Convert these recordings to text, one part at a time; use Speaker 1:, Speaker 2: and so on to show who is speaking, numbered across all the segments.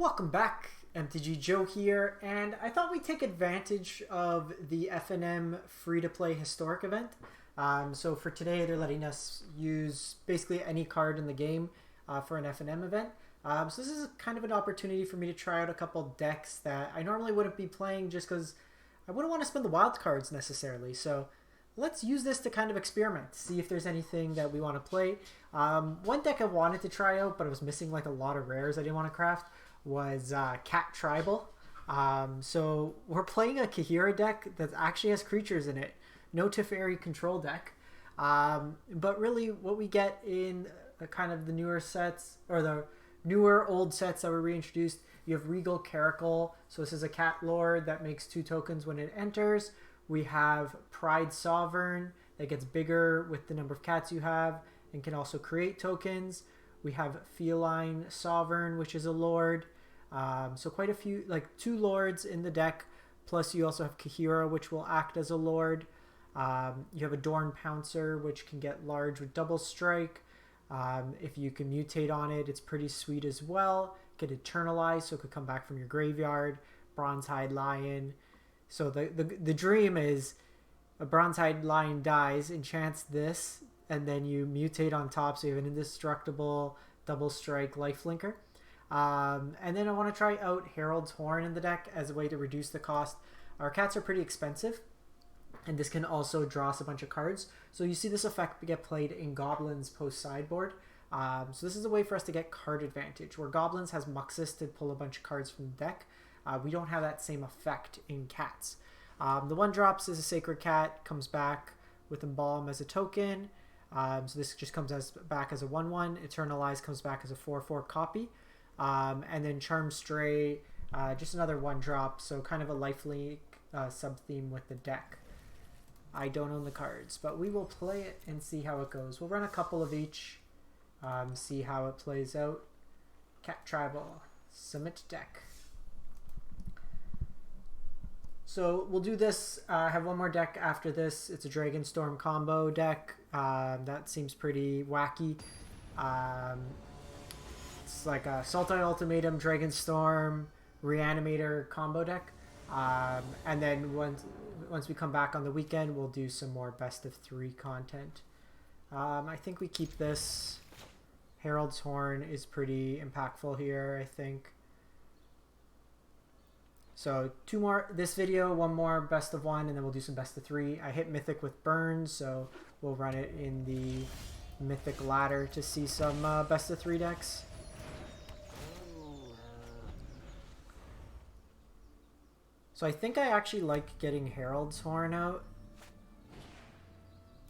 Speaker 1: Welcome back, MTG Joe here, and I thought we'd take advantage of the FNM free-to-play historic event. So for today, they're letting us use basically any card in the game for an FNM event. So this is kind of an opportunity for me to try out a couple decks that I normally wouldn't be playing just because I wouldn't want to spend the wild cards necessarily. So let's use this to kind of experiment, see if there's anything that we want to play. One deck I wanted to try out, but I was missing like a lot of rares I didn't want to craft, was Cat Tribal. So we're playing a Kahira deck that actually has creatures in it. No Teferi control deck. But really what we get in kind of the newer sets, or the newer old sets that were reintroduced, you have Regal Caracal. So this is a cat lord that makes 2 tokens when it enters. We have Pride Sovereign that gets bigger with the number of cats you have and can also create tokens. We have Feline Sovereign, which is a lord. So quite a few, like 2 lords in the deck. Plus you also have Kahira, which will act as a lord. You have a Dorn Pouncer, which can get large with double strike. If you can mutate on it, it's pretty sweet as well. Get Eternalize, so it could come back from your graveyard. Bronzehide Lion. So the dream is a Bronzehide Lion dies, enchants this, and then you mutate on top, so you have an indestructible double strike lifelinker. And then I want to try out Herald's Horn in the deck as a way to reduce the cost. Our cats are pretty expensive, and this can also draw us a bunch of cards. So you see this effect get played in Goblins post sideboard. So this is a way for us to get card advantage, where Goblins has Muxus to pull a bunch of cards from the deck. We don't have that same effect in cats. The 1-drops is a Sacred Cat, comes back with Embalm as a token. So this just comes back as a 1/1. Eternalize comes back as a 4/4 copy. And then Charm Stray, just another 1-drop, so kind of a lifelink sub-theme with the deck. I don't own the cards, but we will play it and see how it goes. We'll run a couple of each, see how it plays out. Cat Tribal, Summit deck. So we'll do this, I have one more deck after this. It's a Dragonstorm combo deck. That seems pretty wacky. It's like a Sultai Ultimatum, Dragonstorm, Reanimator combo deck. And then once we come back on the weekend, we'll do some more best of 3 content. I think we keep this. Herald's Horn is pretty impactful here, I think. So 2 more this video, 1 more best of 1, and then we'll do some best of 3. I hit Mythic with Burns, so we'll run it in the Mythic ladder to see some best of 3 decks. So I think I actually like getting Herald's Horn out.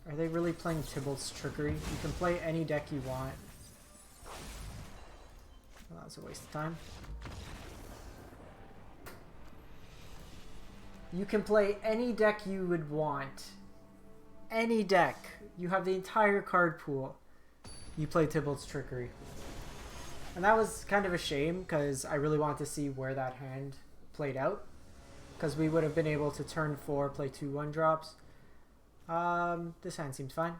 Speaker 1: Are they really playing Tybalt's Trickery? You can play any deck you want. Well, that was a waste of time. You can play any deck you would want. Any deck. You have the entire card pool. You play Tybalt's Trickery. And that was kind of a shame, because I really wanted to see where that hand played out. Because we would have been able to turn 4, play 2 1-drops. This hand seems fine.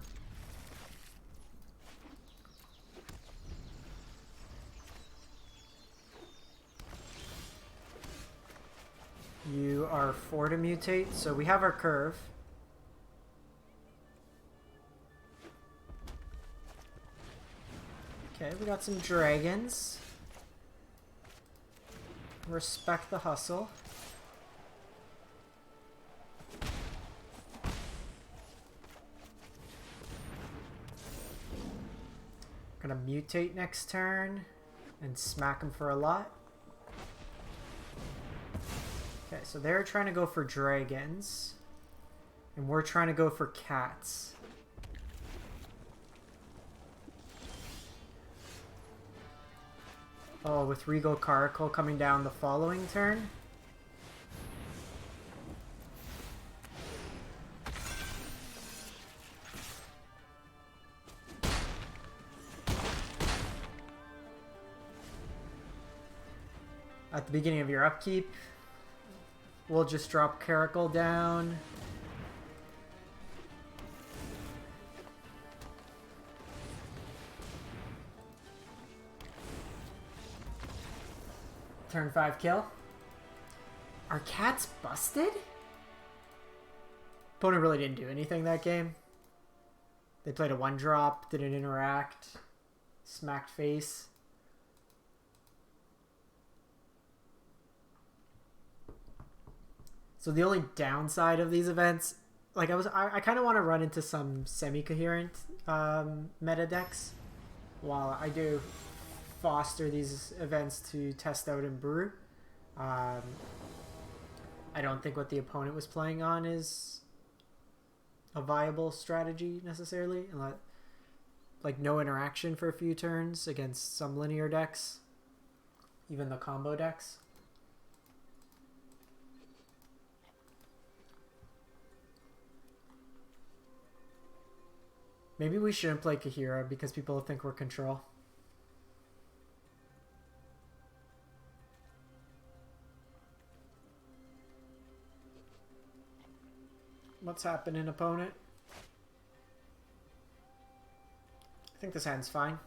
Speaker 1: You are 4 to mutate, so we have our curve. Okay, we got some dragons. Respect the hustle. Gonna mutate next turn and smack him for a lot. Okay, so they're trying to go for dragons, and we're trying to go for cats. Oh, with Regal Caracal coming down the following turn. At the beginning of your upkeep, we'll just drop Caracal down. Turn 5 kill. Our cat's busted? Opponent really didn't do anything that game. They played a 1-drop, didn't interact, smacked face. So the only downside of these events, like I kind of want to run into some semi-coherent meta decks while I do foster these events to test out and brew. I don't think what the opponent was playing on is a viable strategy necessarily, and like no interaction for a few turns against some linear decks, even the combo decks. Maybe we shouldn't play Kahira because people think we're control. What's happening, opponent? I think this hand's fine.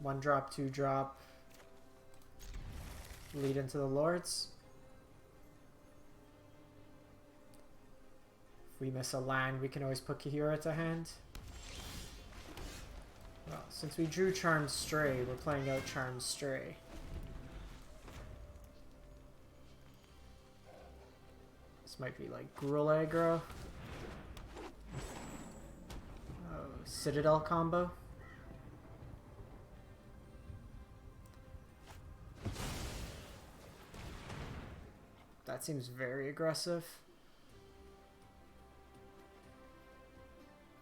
Speaker 1: 1-drop, 2-drop. Lead into the Lords. If we miss a land, we can always put Kahira to hand. Well, since we drew Charmed Stray, we're playing out Charmed Stray. This might be like Gruul aggro. Oh, Citadel combo. That seems very aggressive.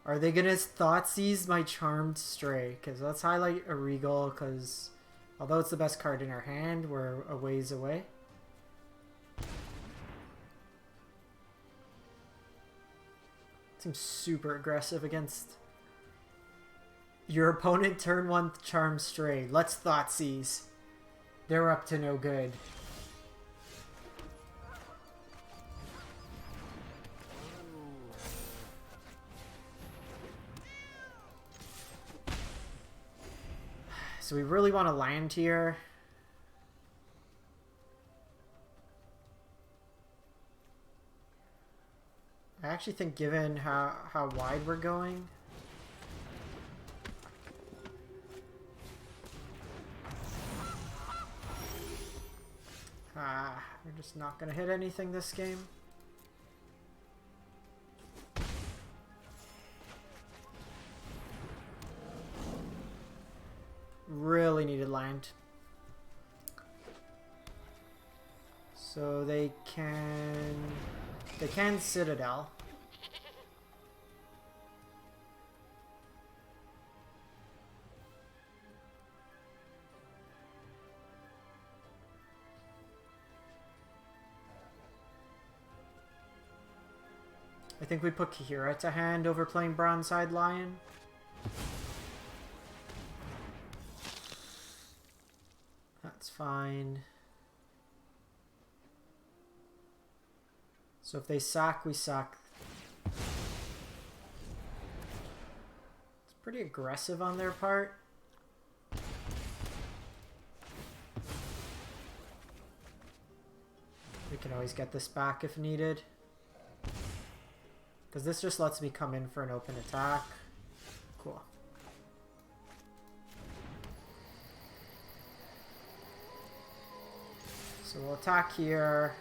Speaker 1: Are they gonna Thoughtseize my Charmed Stray? Because let's highlight a Regal, because although it's the best card in our hand, we're a ways away. Seems super aggressive against your opponent. Turn 1 Charmed Stray. Let's Thoughtseize. They're up to no good. So we really want to land here. I actually think given how wide we're going, we're just not going to hit anything this game. Really needed land. So they can Citadel. I think we put Kahira to hand over playing Bronze-Eyed Lion. That's fine. So if they sack, we sack. It's pretty aggressive on their part. We can always get this back if needed. Because this just lets me come in for an open attack. Cool. So we'll attack here.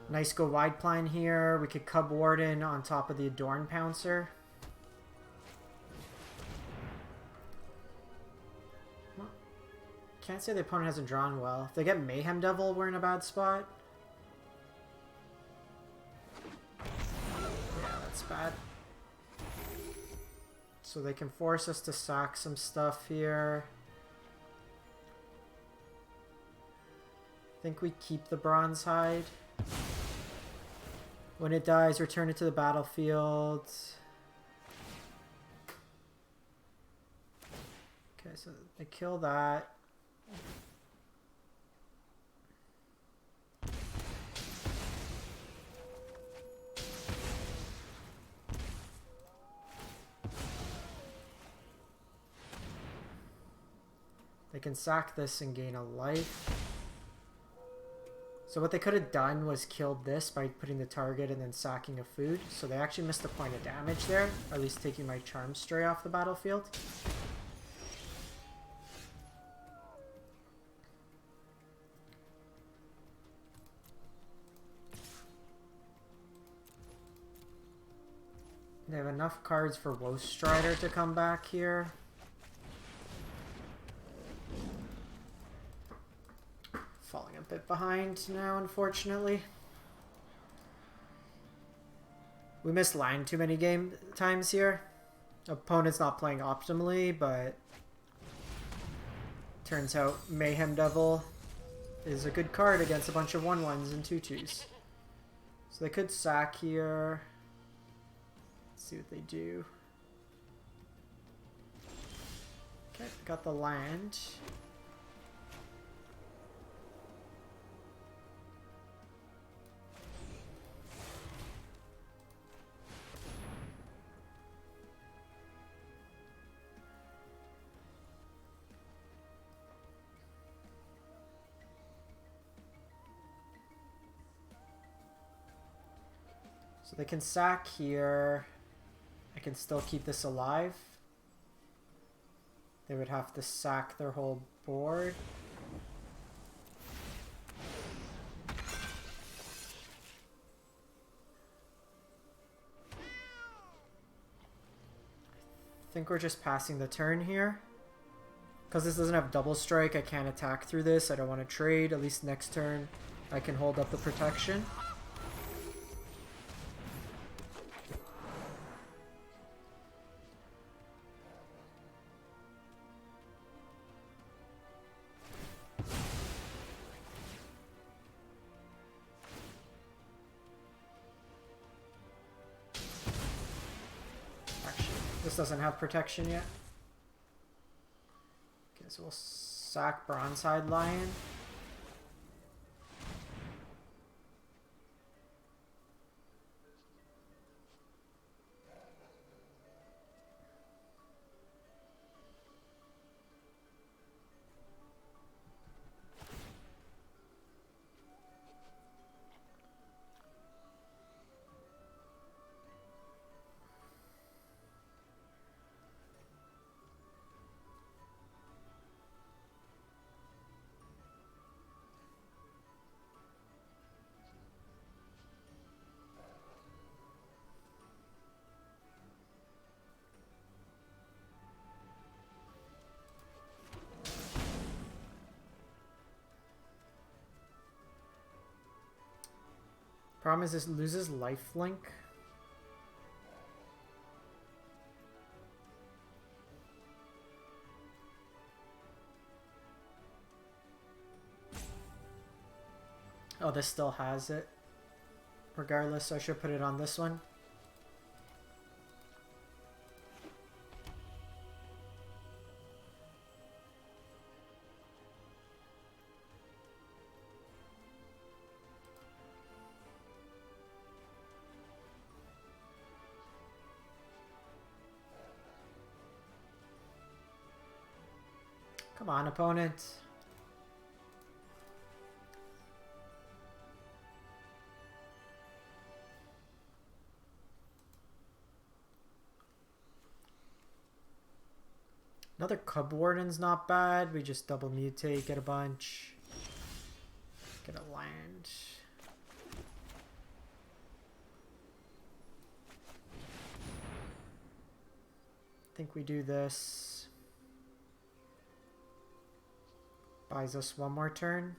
Speaker 1: Nice go wide plan here. We could Cub Warden on top of the Adorn Pouncer. Well, can't say the opponent hasn't drawn well. If they get Mayhem Devil, we're in a bad spot. Yeah, that's bad. So they can force us to sack some stuff here. I think we keep the Bronze Hide. When it dies, return it to the battlefield. Okay, so they kill that. can sack this and gain a life. So what they could have done was killed this by putting the target and then sacking a food. So they actually missed a point of damage there, at least taking my charm stray off the battlefield. They have enough cards for Woe Strider to come back here. Falling a bit behind now, unfortunately. We missed line too many game times here. Opponent's not playing optimally, but turns out Mayhem Devil is a good card against a bunch of 1/1s and 2/2s. So they could sack here. Let's see what they do. Okay, got the land. So they can sack here. I can still keep this alive. They would have to sack their whole board. I think we're just passing the turn here. Because this doesn't have double strike, I can't attack through this. I don't want to trade. At least next turn I can hold up the protection. This doesn't have protection yet. Okay, so we'll sack Bronzehide Lion. Problem is this loses lifelink. Oh, this still has it. Regardless, I should put it on this one. Come on, opponent. Another Cub Warden's not bad. We just double mutate, get a bunch. Get a land. I think we do this. Buys us one more turn.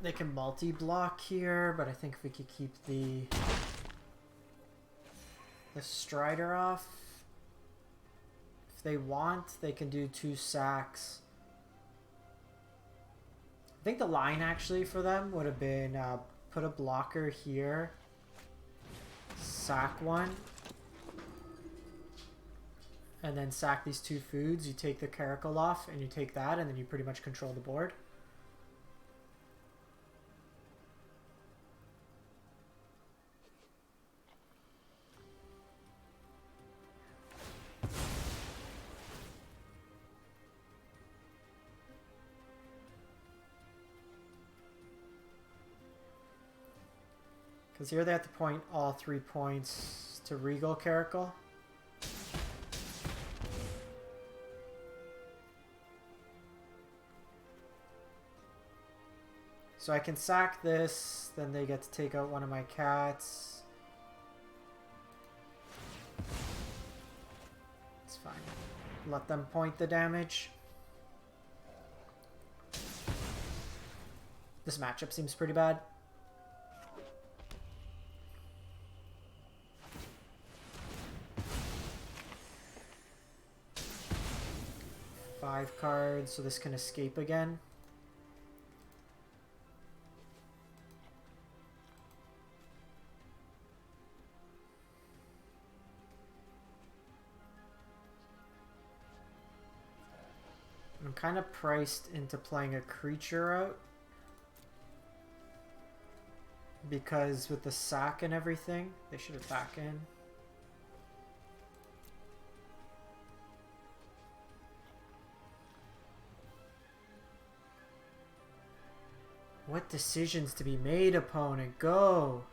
Speaker 1: They can multi-block here, but I think if we could keep the Strider off. If they want, they can do 2 sacks. I think the line actually for them would have been put a blocker here, sack one, and then sack these 2 foods. You take the Caracal off, and you take that, and then you pretty much control the board. Because here they have to point all 3 points to Regal Caracal. So I can sack this, then they get to take out one of my cats. It's fine. Let them point the damage. This matchup seems pretty bad. Five cards, so this can escape again. I'm kind of priced into playing a creature out. Because with the sack and everything, they should attack in. What decisions to be made, opponent? Go!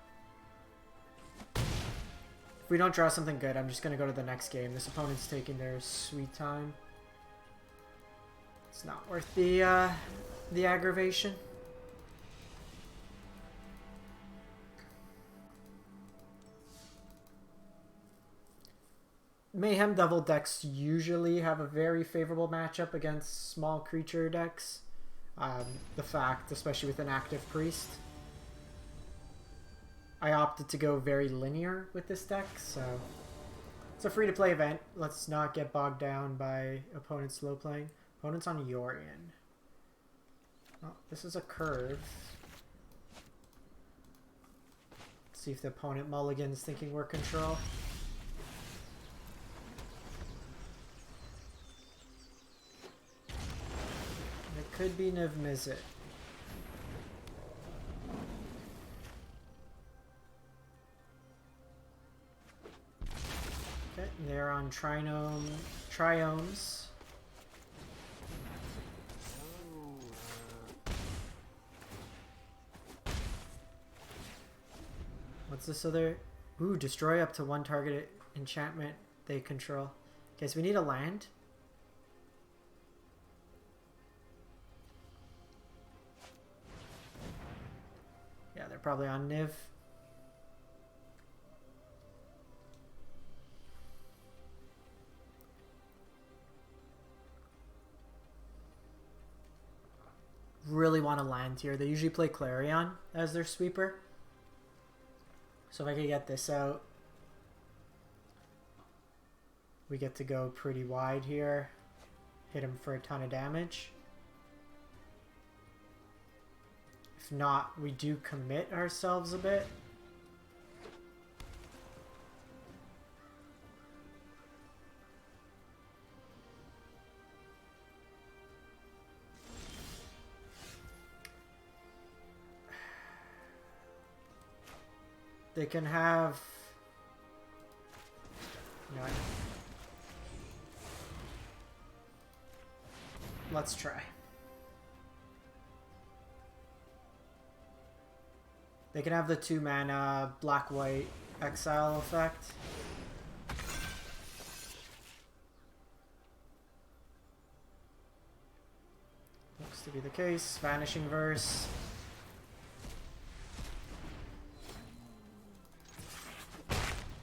Speaker 1: If we don't draw something good, I'm just going to go to the next game. This opponent's taking their sweet time. It's not worth the aggravation. Mayhem Devil decks usually have a very favorable matchup against small creature decks. The fact, especially with an active priest. I opted to go very linear with this deck, so it's a free-to-play event. Let's not get bogged down by opponents slow playing. Opponent's on Yorion. Oh, this is a curve. Let's see if the opponent mulligans thinking we're control. It could be Niv Mizzet. Okay, they're on Triomes. What's this other? Ooh, destroy up to 1 target enchantment they control. Okay, so we need a land. Yeah, they're probably on Niv. Really want to land here. They usually play Clarion as their sweeper. So if I could get this out, we get to go pretty wide here. Hit him for a ton of damage. If not, we do commit ourselves a bit. They can have... No. Let's try. They can have the 2-mana black-white exile effect. Looks to be the case. Vanishing Verse.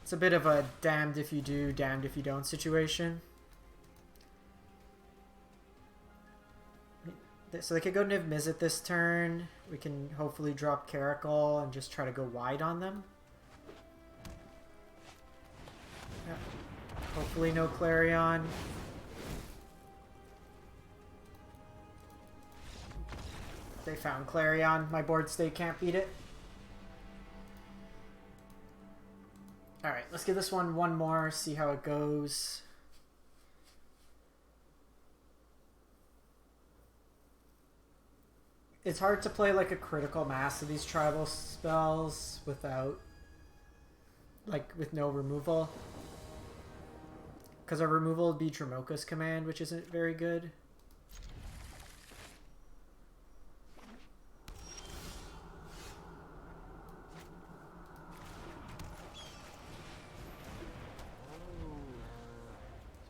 Speaker 1: It's a bit of a damned if you do, damned if you don't situation. So they could go Niv Mizzet this turn. We can hopefully drop Caracal and just try to go wide on them. Yeah. Hopefully no Clarion. They found Clarion. My board state can't beat it. Alright, let's give this one more, see how it goes. it's hard to play like a critical mass of these tribal spells without, like, with no removal. Because our removal would be Dramoka's command, which isn't very good.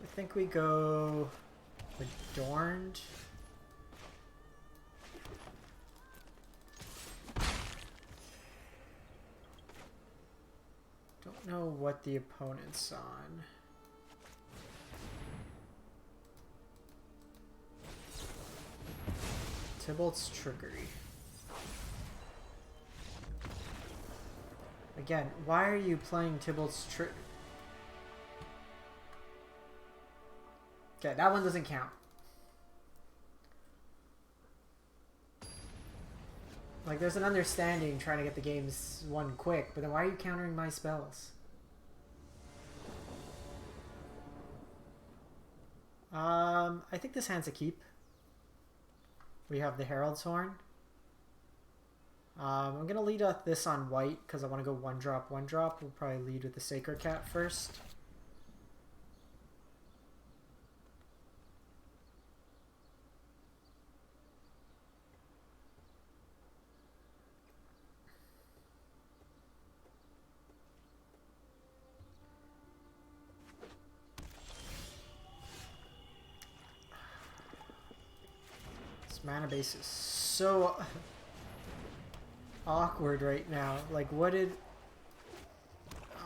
Speaker 1: I think we go Adorned. Don't know what the opponent's on. Tybalt's Trickery. Again, why are you playing Tybalt's Trickery? Okay, that one doesn't count. Like, there's an understanding trying to get the games won quick, but then why are you countering my spells? I think this hand's a keep. We have the Herald's Horn. I'm going to lead this on white because I want to go one drop. We'll probably lead with the Sacred Cat first. Mana base is so awkward right now. Like, what did...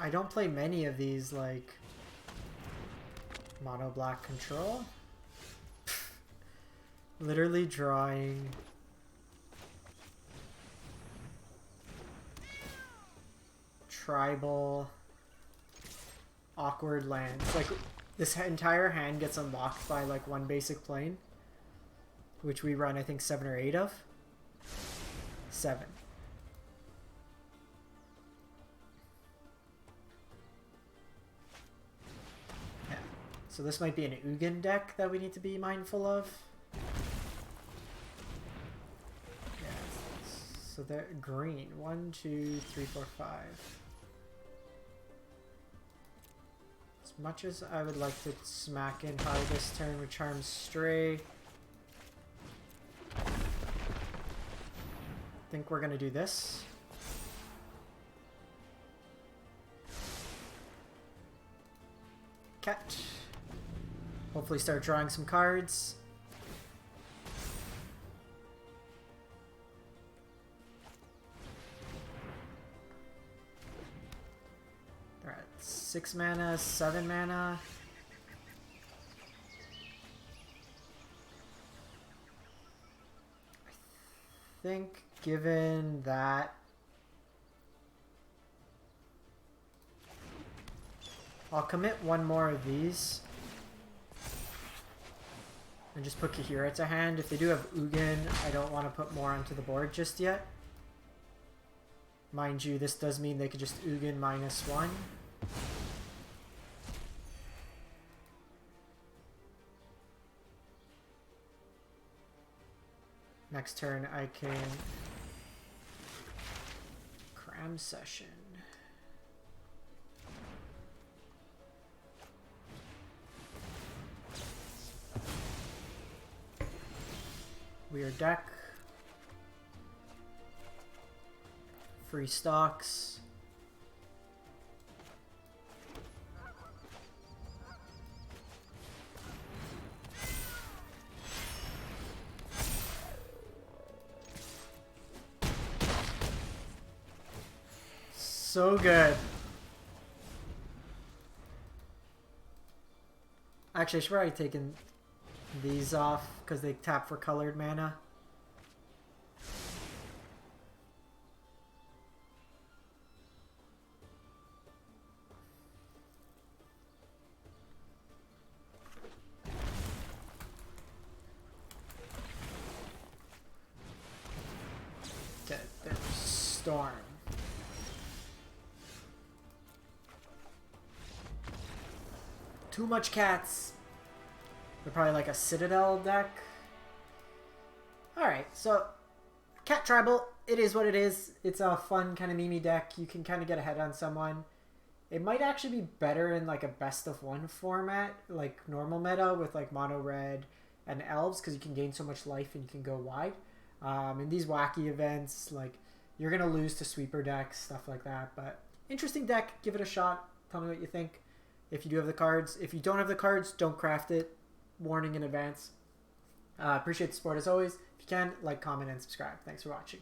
Speaker 1: I don't play many of these, like... Mono black control? Literally drawing... Tribal... Awkward lands. Like, this entire hand gets unlocked by, like, one basic plane. Which we run, I think, 7 or 8 of. 7. Yeah. So this might be an Ugin deck that we need to be mindful of. Yeah. So they're green. 1, 2, 3, 4, 5. As much as I would like to smack in hard this turn with Charmed Stray, I think we're gonna do this. Cat. Hopefully start drawing some cards. They're at 6 mana, 7 mana. I think given that I'll commit one more of these and just put Kahira to hand. If they do have Ugin, I don't want to put more onto the board just yet. Mind you, this does mean they could just Ugin -1. Next turn I can Cram Session. Weird deck. Free stocks. So good. Actually, I should probably taken these off because they tap for colored mana. Okay, there's Storm. Too much cats. They're probably like a Citadel deck. Alright, so Cat Tribal, it is what it is. It's a fun kind of meme deck. You can kind of get ahead on someone. It might actually be better in like a best of one format, like normal meta with like mono red and elves, because you can gain so much life and you can go wide. In these wacky events, like you're gonna lose to sweeper decks, stuff like that. But interesting deck. Give it a shot. Tell me what you think. If you do have the cards, if you don't have the cards, don't craft it. Warning in advance. Appreciate the support as always. If you can, like, comment, and subscribe. Thanks for watching.